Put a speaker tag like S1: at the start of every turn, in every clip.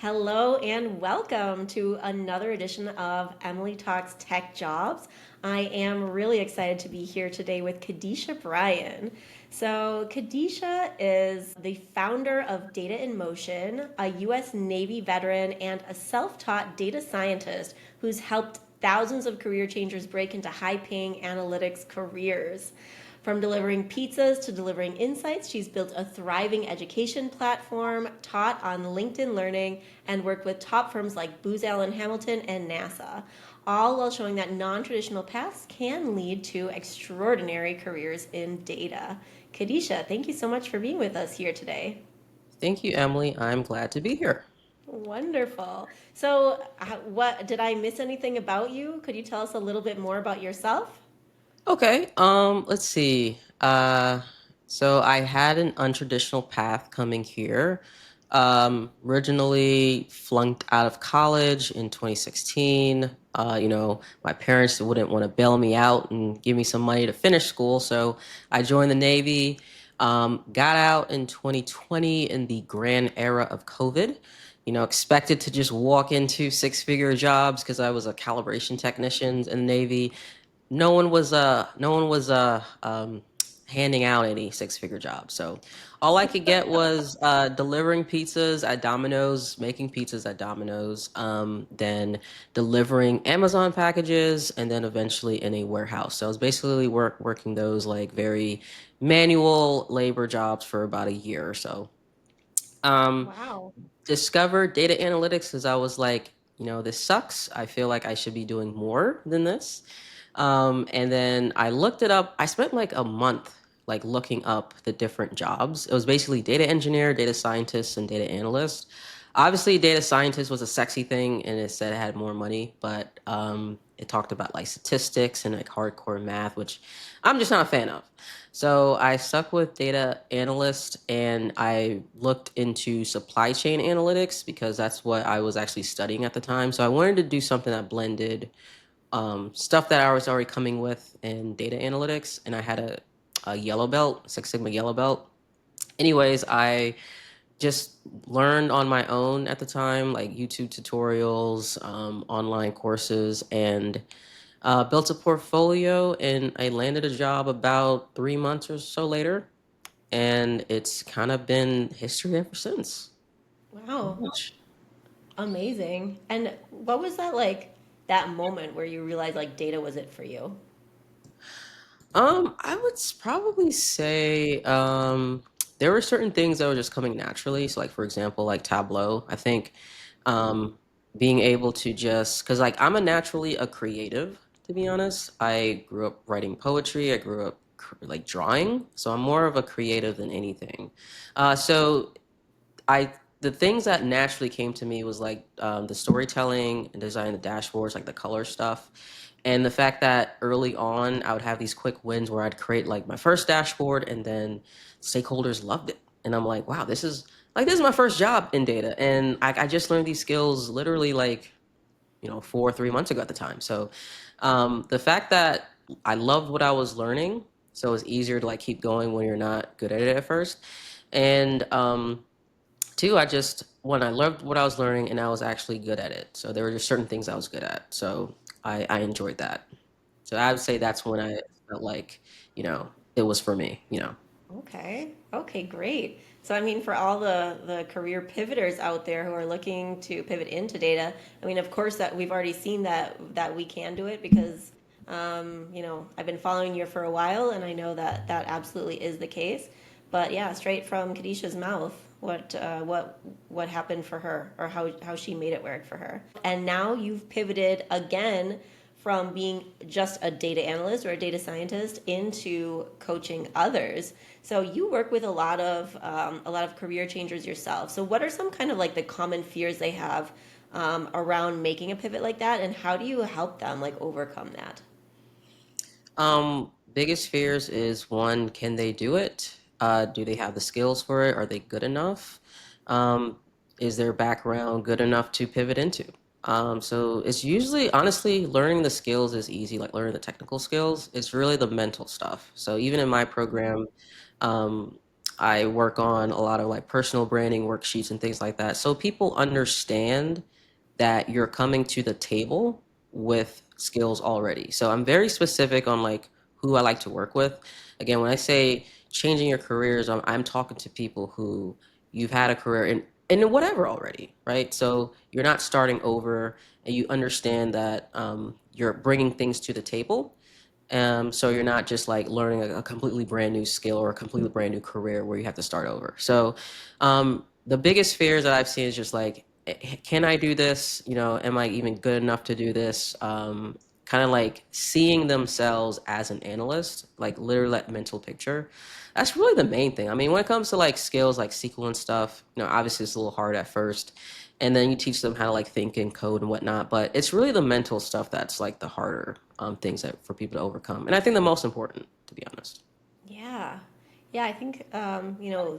S1: Hello and welcome to another edition of Emily Talks Tech Jobs. I am really excited to be here today with Kedeisha Bryan. So, Kadisha is the founder of Data in Motion, a US Navy veteran, and a self taught data scientist who's helped thousands of career changers break into high paying analytics careers. From delivering pizzas to delivering insights, she's built a thriving education platform, taught on LinkedIn Learning, and worked with top firms like Booz Allen Hamilton and NASA, all while showing that non traditional paths can lead to extraordinary careers in data. Kadisha, thank you so much for being with us here today.
S2: Thank you, Emily. I'm glad to be here.
S1: Wonderful. So, what did I miss anything about you? Could you tell us a little bit more about yourself?
S2: Okay, let's see. So I had an untraditional path coming here. Originally flunked out of college in 2016. My parents wouldn't want to bail me out and give me some money to finish school, so I joined the Navy. Got out in 2020 in the grand era of COVID. Expected to just walk into six-figure jobs because I was a calibration technician in the Navy. No one was handing out any six-figure jobs. So all I could get was delivering pizzas at Domino's, making pizzas at Domino's, then delivering Amazon packages, and then eventually in a warehouse. So I was basically working those like very manual labor jobs for about a year or so. Um,
S1: Wow.
S2: Discovered data analytics because I was like, this sucks. I feel like I should be doing more than this. And then I looked it up. I spent like a month like looking up the different jobs. It was basically data engineer, data scientist, and data analyst. Obviously, data scientist was a sexy thing, and it said it had more money, but it talked about like statistics and like hardcore math, which I'm just not a fan of. So I stuck with data analyst, and I looked into supply chain analytics because that's what I was actually studying at the time. So I wanted to do something that blended stuff that I was already coming with in data analytics, and I had a yellow belt, Six Sigma yellow belt. Anyways, I just learned on my own at the time, like YouTube tutorials, online courses, and built a portfolio. And I landed a job about 3 months or so later, and it's kind of been history ever since. Pretty
S1: Wow.
S2: much.
S1: Amazing. And what was that like, that moment where you realized like data was it for you?
S2: I would probably say there were certain things that were just coming naturally. So, like for example, like Tableau. I think um, being able to just because like I'm a naturally a creative, to be honest. I grew up writing poetry. I grew up like drawing, so I'm more of a creative than anything. So I the things that naturally came to me was like the storytelling and designing the dashboards, like the color stuff, and the fact that early on I would have these quick wins where I'd create like my first dashboard, and then stakeholders loved it, and I'm like, wow, this is my first job in data, and I just learned these skills literally like 4 or 3 months ago at the time. So the fact that I loved what I was learning, so it's easier to like keep going when you're not good at it at first, and two, I just one, I loved what I was learning and I was actually good at it. So there were just certain things I was good at. So I enjoyed that. So I would say that's when I felt like, it was for me.
S1: Okay. Okay, great. So I mean for all the career pivoters out there who are looking to pivot into data, I mean of course that we've already seen that we can do it because I've been following you for a while and I know that that absolutely is the case. But yeah, straight from Kadisha's mouth, what happened for her or how she made it work for her. And now you've pivoted again from being just a data analyst or a data scientist into coaching others. So you work with a lot of career changers yourself. So what are some kind of like the common fears they have around making a pivot like that, and how do you help them like overcome that?
S2: Biggest fears is one, can they do it? Do they have the skills for it? Are they good enough? Um, is their background good enough to pivot into? So it's usually, honestly, learning the skills is easy, like learning the technical skills. It's really the mental stuff. So even in my program, um, I work on a lot of like personal branding worksheets and things like that. So people understand that you're coming to the table with skills already. So I'm very specific on like who I like to work with. Again, when I say changing your careers, I'm talking to people who you've had a career in whatever already, right? So you're not starting over, and you understand that you're bringing things to the table, so you're not just like learning a completely brand new skill or a completely brand new career where you have to start over. So the biggest fears that I've seen is just like, can I do this? Am I even good enough to do this? Kind of like seeing themselves as an analyst, like literally that mental picture. That's really the main thing. I mean, when it comes to like skills like SQL and stuff, obviously it's a little hard at first, and then you teach them how to like think and code and whatnot. But it's really the mental stuff that's like the harder things that for people to overcome, and I think the most important, to be honest.
S1: Yeah. Yeah, I think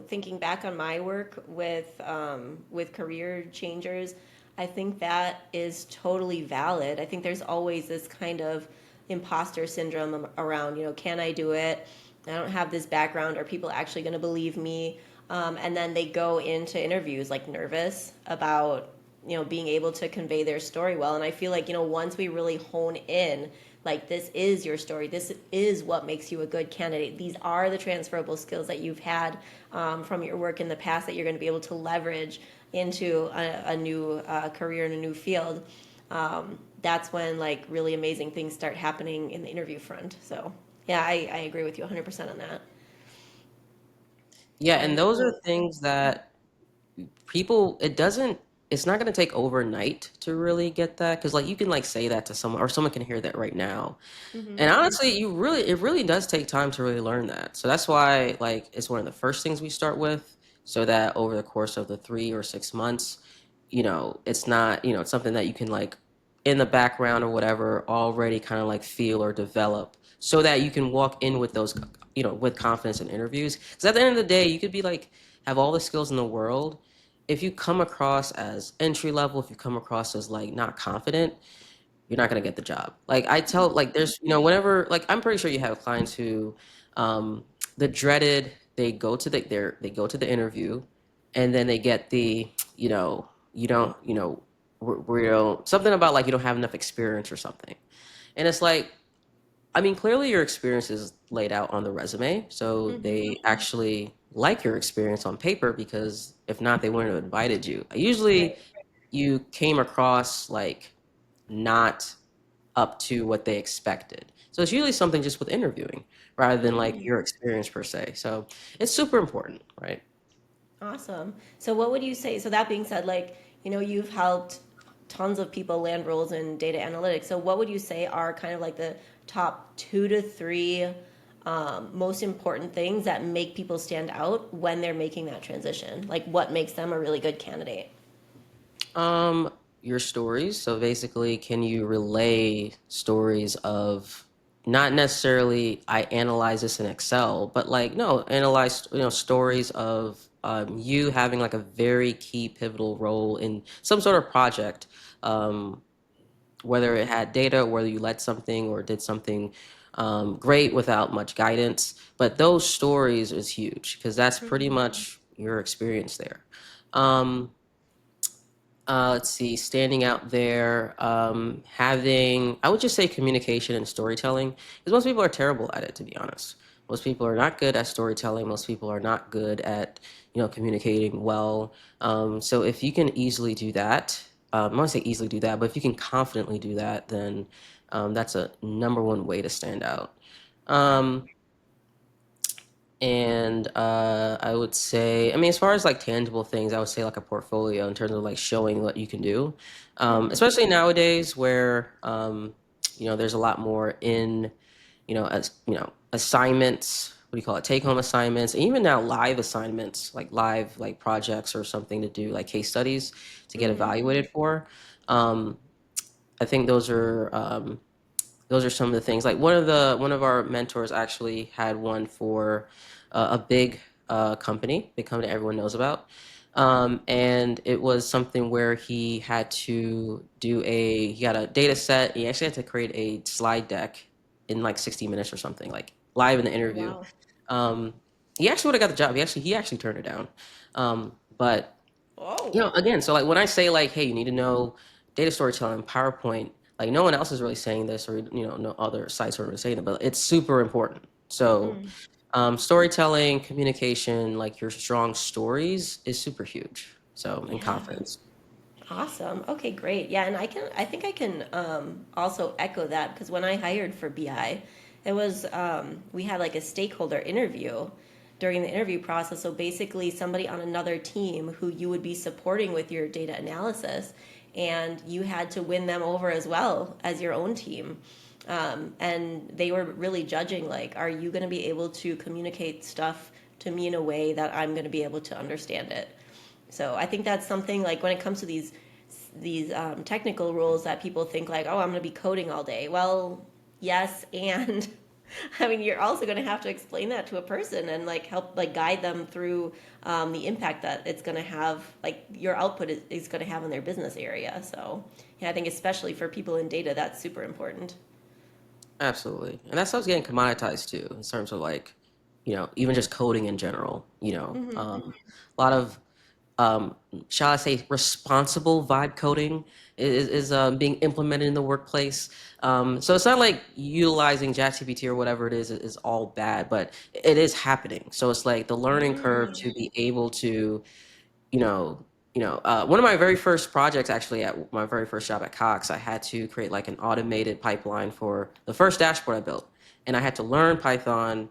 S1: thinking back on my work with career changers, I think that is totally valid. I think there's always this kind of imposter syndrome around, can I do it? I don't have this background. Are people actually going to believe me? And then they go into interviews like nervous about being able to convey their story well. And I feel like once we really hone in, like, this is your story, this is what makes you a good candidate, these are the transferable skills that you've had from your work in the past that you're going to be able to leverage into a new career in a new field. That's when like really amazing things start happening in the interview front. So yeah, I agree with you 100% on that.
S2: Yeah, and
S1: And
S2: those are things that people it's not going to take overnight to really get that, because like you can like say that to someone, or someone can hear that right now.
S1: mm-hmm.
S2: And honestly, it really does take time to really learn that. So that's why like it's one of the first things we start with, so that over the course of the 3 or 6 months, it's not, it's something that you can like in the background or whatever already kind of like feel or develop, so that you can walk in with those, with confidence in interviews. Because at the end of the day, you could be like have all the skills in the world. If you come across as entry level, if you come across as like not confident, you're not going to get the job. Like I tell, like there's, whenever, like I'm pretty sure you have clients who, the dreaded, they go to the interview, and then they get the, you don't, we don't, something about like you don't have enough experience or something, and it's like, I mean, clearly your experience is laid out on the resume, so
S1: Mm-hmm.
S2: they actually like your experience on paper, because if not, they wouldn't have invited you. Usually,
S1: Right.
S2: you came across like not up to what they expected. So it's usually something just with interviewing rather than like
S1: Mm.
S2: your experience per se. So it's super important, right?
S1: Awesome. So what would you say? So that being said, like, you've helped tons of people land roles in data analytics. So what would you say are kind of like the top 2 to 3 most important things that make people stand out when they're making that transition? Like, what makes them a really good candidate?
S2: Your stories. So basically, can you relay stories of, not necessarily I analyze this in Excel, but like no, analyze, stories of you having like a very key pivotal role in some sort of project. Um, Whether it had data, whether you led something or did something great without much guidance. But those stories is huge, because that's pretty
S1: Mm-hmm.
S2: much your experience there. Um, let's see, standing out there, having, I would just say communication and storytelling, because most people are terrible at it, to be honest. Most people are not good at storytelling. Most people are not good at, communicating well. So if you can easily do that, I don't want to say easily do that, but if you can confidently do that, then that's a number one way to stand out.
S1: Yeah.
S2: Um, and I would say, I mean, as far as like tangible things, I would say like a portfolio in terms of like showing what you can do,
S1: Mm-hmm.
S2: especially nowadays where there's a lot more in, as assignments. What do you call it? Take home assignments, and even now live assignments, like live like projects or something to do, like case studies to get
S1: Mm-hmm.
S2: evaluated for. Um, I think those are some of the things. Like one of our mentors actually had one for a big company everyone knows about, and it was something where he had a data set. He actually had to create a slide deck in like 60 minutes or something, like live in the interview.
S1: Wow.
S2: Um, He actually would have got the job. He actually turned it down. But
S1: Oh.
S2: again, so like when I say like, hey, you need to know data storytelling, PowerPoint, like no one else is really saying this, or no other sites are really saying it, but it's super important. So
S1: Mm.
S2: storytelling, communication, like your strong stories is super huge. So and
S1: Yeah.
S2: confidence.
S1: Awesome. Okay, great. Yeah, and I think I can also echo that because when I hired for BI, it was we had like a stakeholder interview during the interview process. So basically, somebody on another team who you would be supporting with your data analysis, and you had to win them over as well as your own team. And they were really judging like, are you going to be able to communicate stuff to me in a way that I'm going to be able to understand it? So I think that's something like when it comes to these technical rules that people think like, oh, I'm going to be coding all day. Well, yes, and I mean, you're also going to have to explain that to a person and like help like guide them through the impact that it's going to have, like your output is going to have in their business area. So yeah, I think especially for people in data, that's super important.
S2: Absolutely. And that stuff's getting commoditized too, in terms of like, even just coding in general, a lot of um, shall I say, responsible vibe coding is being implemented in the workplace. So it's not like utilizing ChatGPT or whatever it is all bad, but it is happening. So it's like the learning curve
S1: Mm.
S2: to be able to, you know, one of my very first projects actually at my very first job at Cox, I had to create like an automated pipeline for the first dashboard I built, and I had to learn Python,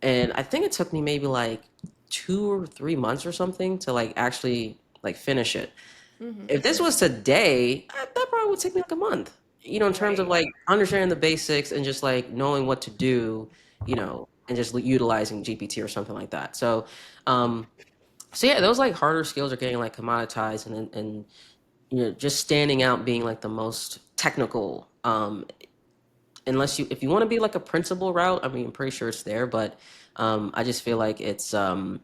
S2: and I think it took me maybe like 2 or 3 months or something to like actually like finish it.
S1: Mm-hmm.
S2: If this was today, that probably would take me like a month. In terms of
S1: Right.
S2: like understanding the basics and just like knowing what to do, and just utilizing GPT or something like that. Um, so yeah, those like harder skills are getting like commoditized, and just standing out being like the most technical. Unless if you want to be like a principal route, I mean, I'm pretty sure it's there, but I just feel like it's I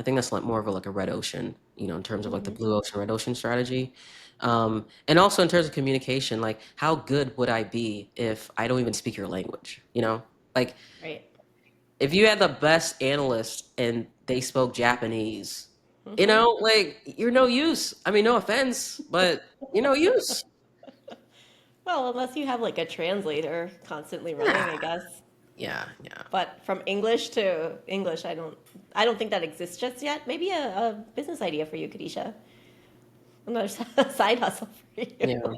S2: think that's like more of like a red ocean, in terms of like the
S1: Mm-hmm.
S2: blue ocean, red ocean strategy. And also in terms of communication, like how good would I be if I don't even speak your language? Like
S1: Right.
S2: if you had the best analyst and they spoke Japanese,
S1: Mm-hmm.
S2: like you're no use. I mean, no offense, but you're no use.
S1: Well, unless you have like a translator constantly running, I
S2: Yeah,
S1: guess.
S2: yeah, yeah.
S1: But from English to English, I don't think that exists just yet. Maybe a business idea for you, Kadisha. Another side hustle for you.
S2: Yeah.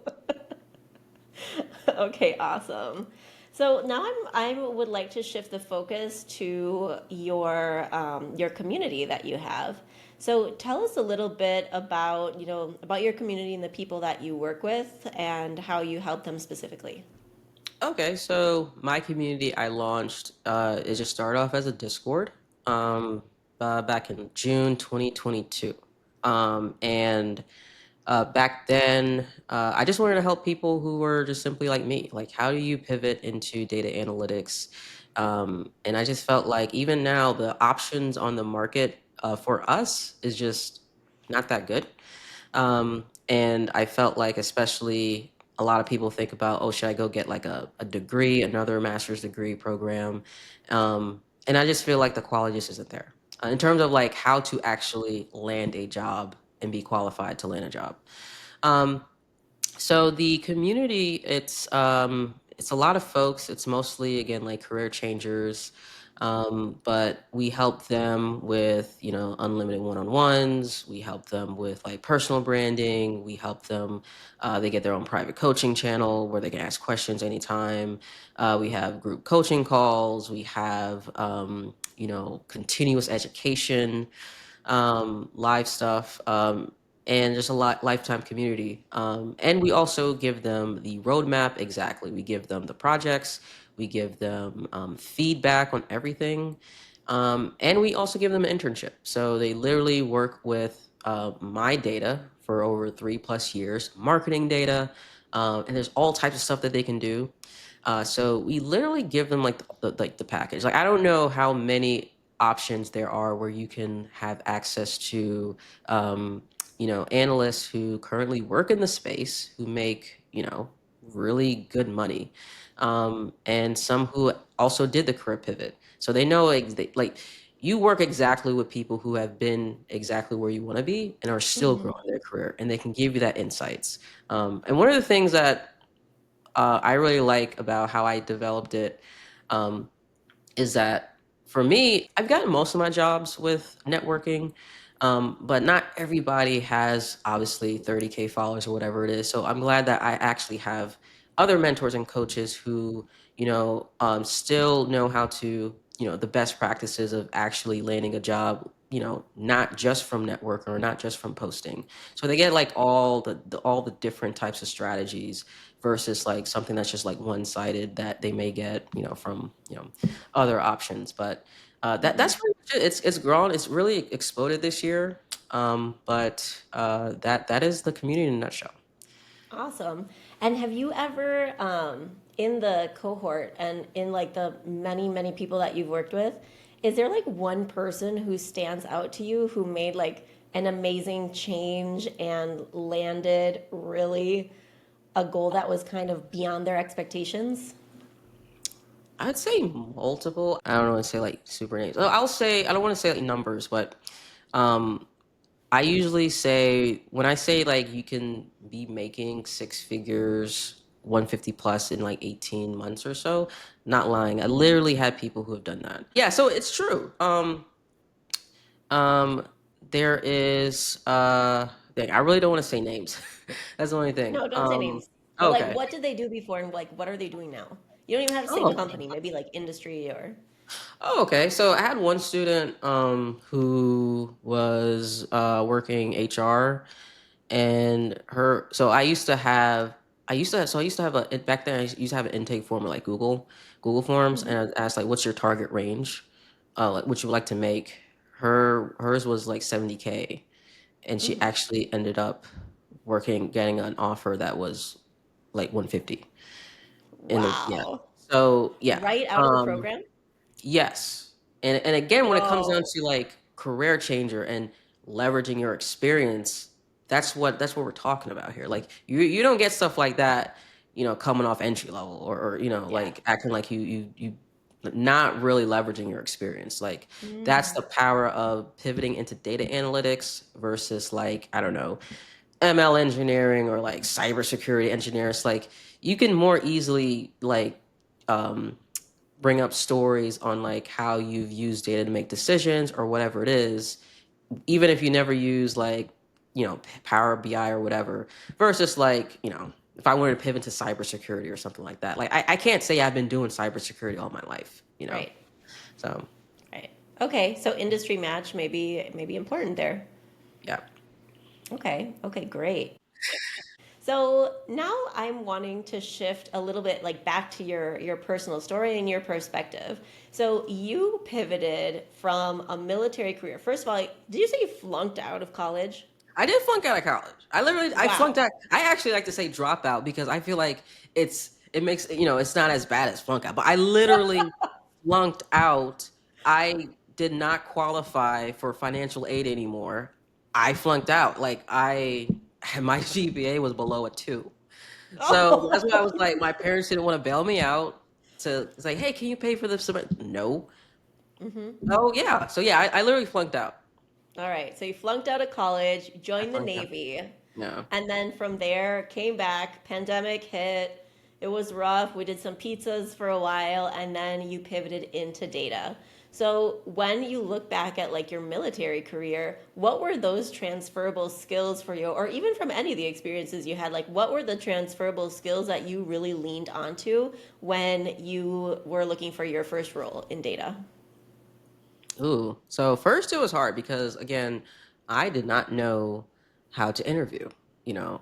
S1: Okay, awesome. So now I would like to shift the focus to your community that you have. So tell us a little bit about about your community and the people that you work with and how you help them specifically.
S2: Okay, so my community I launched it just started off as a Discord um, back in June 2022. And back then, I just wanted to help people who were just simply like me. Like, how do you pivot into data analytics? And I just felt like even now, the options on the market for us is just not that good. And I felt like, especially a lot of people think about, oh, should I go get like a degree, another master's degree program? And I just feel like the quality just isn't there in terms of like how to actually land a job and be qualified to land a job. Um, so the community, it's a lot of folks. It's mostly again like career changers, but we help them with unlimited one-on-ones. We help them with like personal branding. We help them. They get their own private coaching channel where they can ask questions anytime. We have group coaching calls. We have continuous education, live stuff, and just a lot lifetime community. And we also give them the roadmap exactly. We give them the projects, we give them feedback on everything, and we also give them an internship. So they literally work with my data for over 3+ years, marketing data, and there's all types of stuff that they can do. So we literally give them like the package. Like I don't know how many options there are where you can have access to analysts who currently work in the space who make really good money. and some who also did the career pivot. So they know like you work exactly with people who have been exactly where you want to be and are still
S1: Hmm.
S2: growing their career, and they can give you that insights. And one of the things that I really like about how I developed it um, is that for me, I've gotten most of my jobs with networking, but not everybody has obviously 30K followers or whatever it is. So I'm glad that I actually have other mentors and coaches who, still know how to, the best practices of actually landing a job, not just from network or not just from posting. So they get like all the different types of strategies versus like something that's just like one-sided that they may get, from, other options. But that's pretty much it. It's grown. It's really exploded this year. But that is the community in a nutshell.
S1: Awesome. And have you ever, in the cohort and in like the many, many people that you've worked with, is there like one person who stands out to you who made like an amazing change and landed really a goal that was kind of beyond their expectations?
S2: I'd say multiple. I don't want to say like super names. I'll say I don't want to say like numbers, but um, I usually say when I say like you can be making six figures, 150 plus in like 18 months or so, not lying. I literally had people who have done that. Yeah, so it's true. Um, there is dang, I really don't want to say names. That's the only thing.
S1: No, don't say names. But like,
S2: Okay.
S1: what did they do before and like, what are they doing now? You don't even have to say
S2: Oh,
S1: company, maybe like industry or.
S2: oh, okay. So I had one student who was working HR, and her so I used to have a back then I used to have an intake form with like Google Forms,
S1: Mhm.
S2: and I asked like what's your target range, like what you would like to make. Hers was like 70K, and she
S1: Mhm.
S2: actually ended up getting an offer that was like 150 in the yeah.
S1: Wow.
S2: So yeah.
S1: Right out of the
S2: Um
S1: program?
S2: Yes. And again, when it comes down
S1: Whoa.
S2: to like career changer and leveraging your experience, that's what we're talking about here. Like you don't get stuff like that, coming off entry level or
S1: Yeah.
S2: like acting like you not really leveraging your experience. Like that's
S1: Mm.
S2: the power of pivoting into data analytics versus like, I don't know, ML engineering or like cybersecurity engineers. Like you can more easily like um bring up stories on like how you've used data to make decisions or whatever it is, even if you never use like, Power BI or whatever, versus like, if I wanted to pivot to cybersecurity or something like that. Like I can't say I've been doing cybersecurity all my life.
S1: Right.
S2: So
S1: Right. Okay. So industry match maybe important there.
S2: yeah.
S1: Okay. Okay. Great. So now I'm wanting to shift a little bit like back to your personal story and your perspective. So you pivoted from a military career. First of all, did you say you flunked out of college?
S2: I did flunk out of college. I flunked
S1: Wow.
S2: out. I actually like to say dropout because I feel like it makes it's not as bad as flunk out. But I literally flunked out. I did not qualify for financial aid anymore. I flunked out. Like my GPA was below a 2. So that's why I was
S1: Oh.
S2: like, my parents didn't want to bail me out to say, hey, can you pay for this? No.
S1: Hmm.
S2: Oh yeah. So yeah, I literally flunked out.
S1: All right. So you flunked out of college,
S2: I
S1: joined the
S2: flunked out.
S1: Navy,
S2: No.
S1: and then from there came back. Pandemic hit. It was rough. We did some pizzas for a while, and then you pivoted into data. So when you look back at like your military career, what were those transferable skills for you, or even from any of the experiences you had? Like, what were the transferable skills that you really leaned onto when you were looking for your first role in data?
S2: Ooh. So first it was hard because again, I did not know how to interview.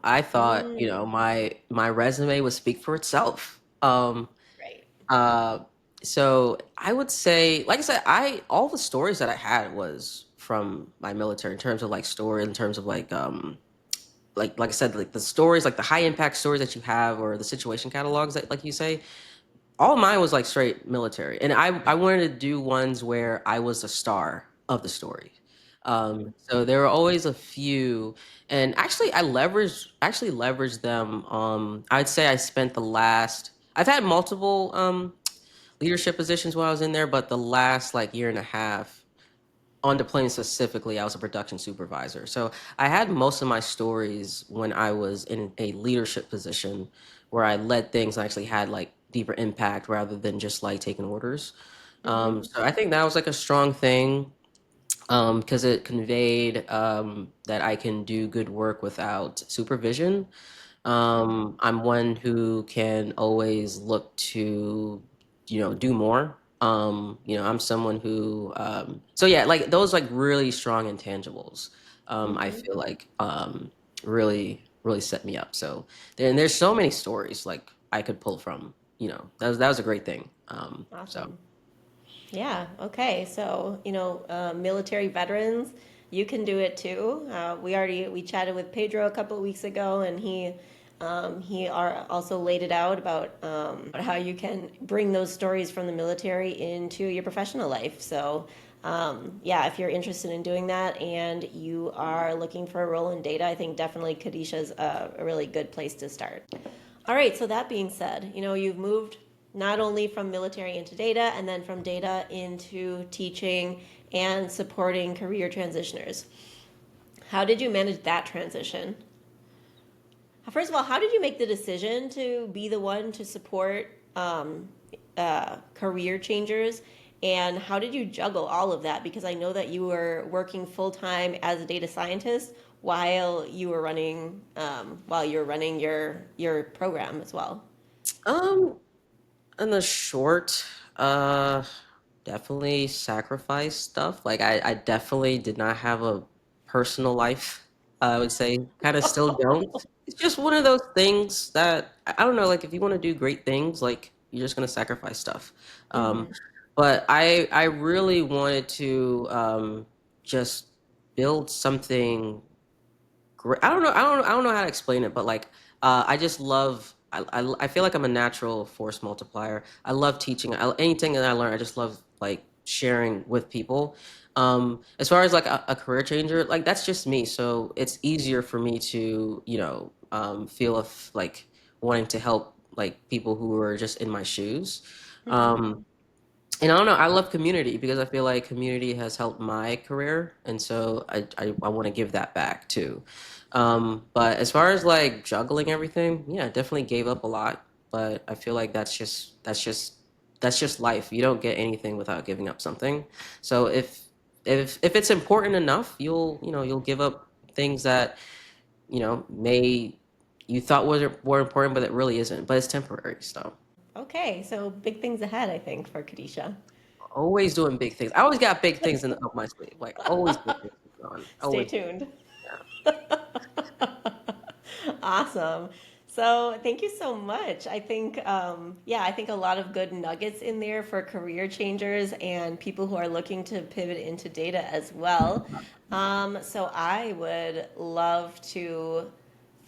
S2: I thought,
S1: Mm,
S2: my resume would speak for itself.
S1: right.
S2: Uh so I would say, like I said, I all the stories that I had was from my military in terms of like story, in terms of like I said, like the stories, like the high impact stories that you have or the situation catalogs that like you say, all mine was like straight military, and I wanted to do ones where I was a star of the story. So there were always a few, and actually I leveraged them. I'd say I spent the last. I've had multiple leadership positions while I was in there, but the last like year and a half on deployment specifically, I was a production supervisor. So I had most of my stories when I was in a leadership position where I led things and actually had like deeper impact rather than just like taking orders.
S1: Mm-hmm.
S2: So I think that was like a strong thing because it conveyed that I can do good work without supervision. I'm one who can always look to, do more. I'm someone who, so yeah, like those like really strong intangibles, I
S1: Mm-hmm.
S2: feel like really, really set me up. So and there's so many stories like I could pull from, that was a great thing. So.
S1: Awesome. Yeah. Okay. So, military veterans, you can do it too. We chatted with Pedro a couple of weeks ago, and he are also laid it out about how you can bring those stories from the military into your professional life. So, yeah, if you're interested in doing that and you are looking for a role in data, I think definitely Kadisha is a really good place to start. All right, so that being said, you've moved not only from military into data and then from data into teaching and supporting career transitioners. How did you manage that transition? First of all, how did you make the decision to be the one to support career changers? And how did you juggle all of that? Because I know that you were working full time as a data scientist while you were running your program as well.
S2: Um, in the short, uh, definitely sacrifice stuff. Like I definitely did not have a personal life. I would say kind of still don't. It's just one of those things that I don't know. Like if you want to do great things, like you're just gonna sacrifice stuff. Um,
S1: Mm-hmm.
S2: but I really wanted to just build something great. I don't know how to explain it, but like I just love. I feel like I'm a natural force multiplier. I love teaching. Anything that I learn, I just love like sharing with people. As far as like a career changer, like that's just me. So it's easier for me to feel if like wanting to help like people who are just in my shoes.
S1: Mm-hmm.
S2: Um, and I don't know, I love community because I feel like community has helped my career, and so I want to give that back too. But as far as like juggling everything, yeah, definitely gave up a lot. But I feel like that's just life. You don't get anything without giving up something. So if it's important enough, you'll give up things that may you thought were important, but it really isn't. But it's temporary. So.
S1: Okay, so big things ahead, I think, for Kadisha.
S2: Always doing big things. I always got big things up my sleeve. Like always big things going on.
S1: Stay
S2: Always.
S1: tuned.
S2: Yeah.
S1: Awesome. So thank you so much. I think a lot of good nuggets in there for career changers and people who are looking to pivot into data as well. So I would love to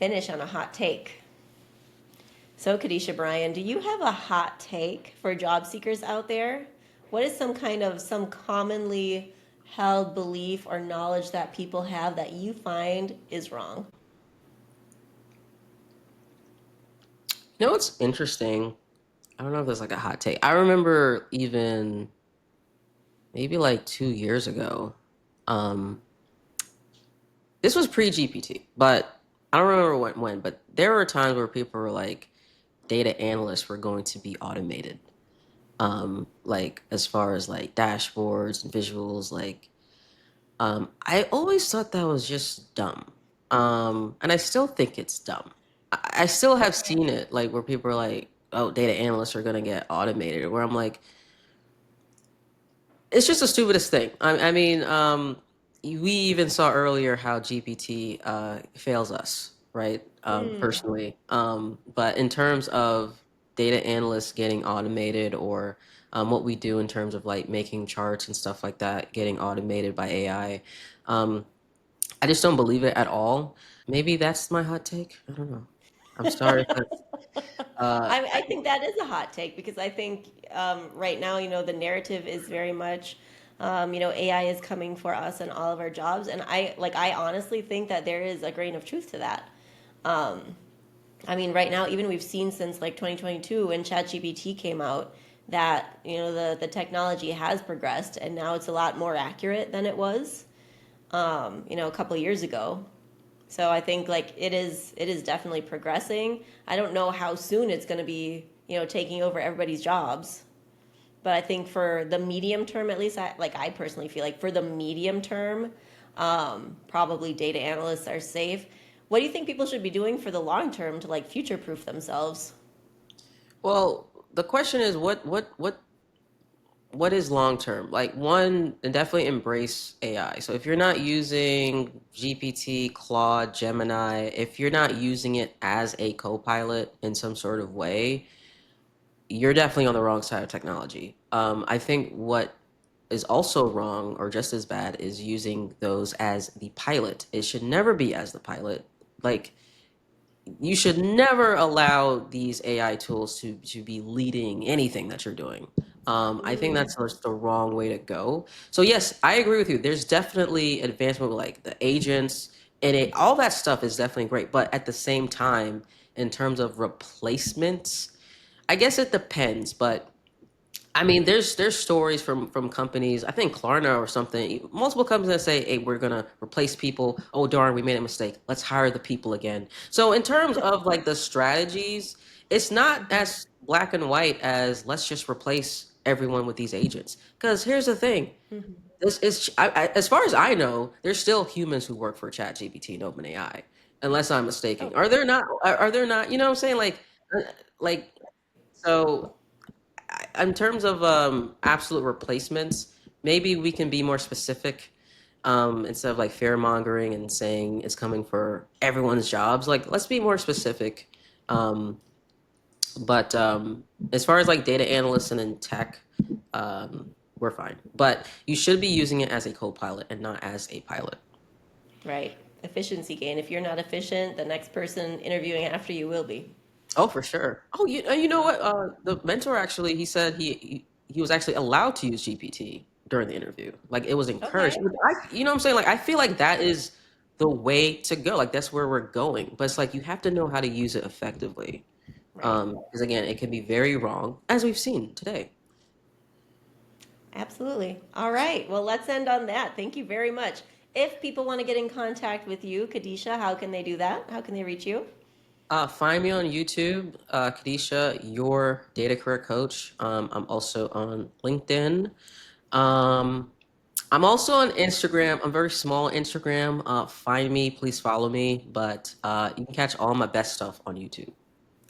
S1: finish on a hot take. So, Kedeisha Bryan, do you have a hot take for job seekers out there? What is some commonly held belief or knowledge that people have that you find is wrong?
S2: You know what's interesting? I don't know if there's like a hot take. I remember even maybe like 2 years ago. Um, this was pre-GPT, but I don't remember when. But there were times where people were like, data analysts were going to be automated. Like as far as like dashboards and visuals, like I always thought that was just dumb. And I still think it's dumb. I still have seen it like where people are like, "Oh, data analysts are gonna get automated," where I'm like, it's just the stupidest thing. I mean, we even saw earlier how GPT fails us, right?
S1: Mm.
S2: Personally, but in terms of data analysts getting automated, or what we do in terms of like making charts and stuff like that getting automated by AI, I just don't believe it at all. Maybe that's my hot take. I don't know. I'm sorry if that's.
S1: I think that is a hot take because I think right now, the narrative is very much, AI is coming for us and all of our jobs, and I honestly think that there is a grain of truth to that. I mean, right now, even we've seen since like 2022 when ChatGPT came out that, the technology has progressed and now it's a lot more accurate than it was, a couple of years ago. So I think like it is definitely progressing. I don't know how soon it's going to be, taking over everybody's jobs. But I think for the medium term, at least, I personally feel like for the medium term, probably data analysts are safe. What do you think people should be doing for the long term to like future proof themselves?
S2: Well, the question is what is long term? Like one, and definitely embrace AI. So if you're not using GPT, Claude, Gemini, if you're not using it as a co-pilot in some sort of way, you're definitely on the wrong side of technology. I think what is also wrong or just as bad is using those as the pilot. It should never be as the pilot. Like you should never allow these AI tools to be leading anything that you're doing. I think
S1: Mm,
S2: that's just the wrong way to go. So yes, I agree with you. There's definitely advancement with like the agents and all that stuff is definitely great. But at the same time, in terms of replacements, I guess it depends. But I mean, there's stories from companies. I think Klarna or something. Multiple companies that say, "Hey, we're gonna replace people. Oh darn, we made a mistake. Let's hire the people again." So in terms of like the strategies, it's not as black and white as let's just replace everyone with these agents. Because here's the thing:
S1: mhm.
S2: this is as far as I know, there's still humans who work for ChatGPT and OpenAI, unless I'm mistaken.
S1: Oh,
S2: Are there not? Are there not? You know what I'm saying? Like so in terms of absolute replacements, maybe we can be more specific instead of like fear mongering and saying it's coming for everyone's jobs. Like, let's be more specific. Um, but as far as like data analysts and in tech, we're fine. But you should be using it as a co-pilot and not as a pilot.
S1: right. Efficiency gain. If you're not efficient, the next person interviewing after you will be.
S2: Oh, for sure. Oh, you know what? The mentor actually, he said he was actually allowed to use GPT during the interview. Like it was encouraged.
S1: Okay.
S2: You know what I'm saying? Like I feel like that is the way to go. Like that's where we're going. But it's like you have to know how to use it effectively.
S1: Right.
S2: Because again, it can be very wrong, as we've seen today.
S1: Absolutely. All right. Well, let's end on that. Thank you very much. If people want to get in contact with you, Kadisha, how can they do that? How can they reach you?
S2: Find me on YouTube, Kadisha, your data career coach. I'm also on LinkedIn. Um, I'm also on Instagram. I'm very small on Instagram. Find me, please follow me. But you can catch all my best stuff on YouTube.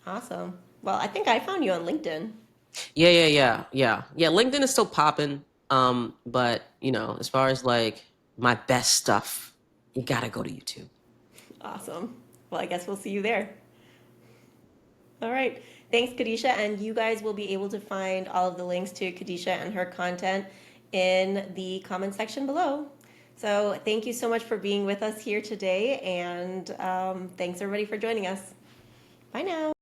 S1: Awesome. Well, I think I found you on LinkedIn.
S2: Yeah. LinkedIn is still popping. But as far as like my best stuff, you gotta go to YouTube.
S1: Awesome. Well, I guess we'll see you there. All right. Thanks, Kadisha. And you guys will be able to find all of the links to Kadisha and her content in the comment section below. So thank you so much for being with us here today. And thanks, everybody, for joining us. Bye now.